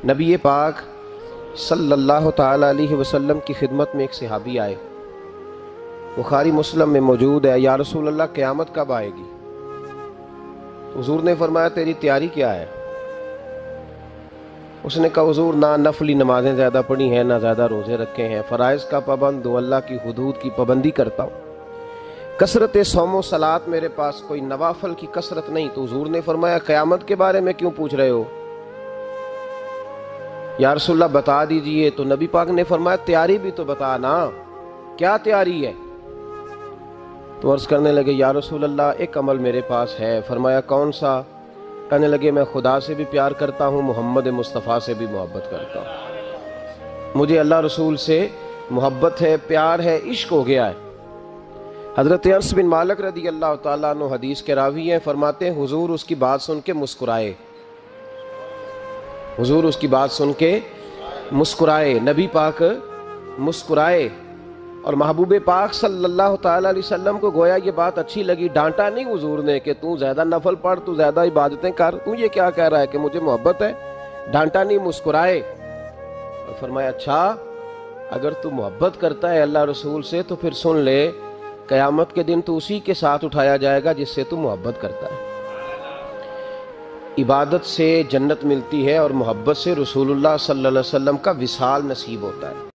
نبی پاک صلی اللہ تعالی علیہ وسلم کی خدمت میں ایک صحابی آئے، بخاری مسلم میں موجود ہے، یا رسول اللہ قیامت کب آئے گی؟ حضور نے فرمایا تیری تیاری کیا ہے؟ اس نے کہا حضور نہ نفلی نمازیں زیادہ پڑھی ہیں، نہ زیادہ روزے رکھے ہیں، فرائض کا پابند ہوں، اللہ کی حدود کی پابندی کرتا ہوں، کثرت صوم و صلات میرے پاس کوئی نوافل کی کثرت نہیں۔ تو حضور نے فرمایا قیامت کے بارے میں کیوں پوچھ رہے ہو؟ یا رسول اللہ بتا دیجئے۔ تو نبی پاک نے فرمایا تیاری بھی تو بتا نا، کیا تیاری ہے؟ تو عرض کرنے لگے یا رسول اللہ ایک عمل میرے پاس ہے۔ فرمایا کون سا؟ کہنے لگے میں خدا سے بھی پیار کرتا ہوں، محمد مصطفیٰ سے بھی محبت کرتا ہوں، مجھے اللہ رسول سے محبت ہے، پیار ہے، عشق ہو گیا ہے۔ حضرت انس بن مالک رضی اللہ تعالیٰ عنہ حدیث کے راوی ہیں، فرماتے ہیں حضور اس کی بات سن کے مسکرائے، حضور اس کی بات سن کے مسکرائے، نبی پاک مسکرائے، اور محبوب پاک صلی اللہ تعالیٰ علیہ وسلم کو گویا یہ بات اچھی لگی۔ ڈانٹا نہیں حضور نے کہ تو زیادہ نفل پڑھ، تو زیادہ عبادتیں کر، تو یہ کیا کہہ رہا ہے کہ مجھے محبت ہے؟ ڈانٹا نہیں، مسکرائے اور فرمایا اچھا اگر تو محبت کرتا ہے اللہ رسول سے تو پھر سن لے قیامت کے دن تو اسی کے ساتھ اٹھایا جائے گا جس سے تو محبت کرتا ہے۔ عبادت سے جنت ملتی ہے اور محبت سے رسول اللہ صلی اللہ علیہ وسلم کا وصال نصیب ہوتا ہے۔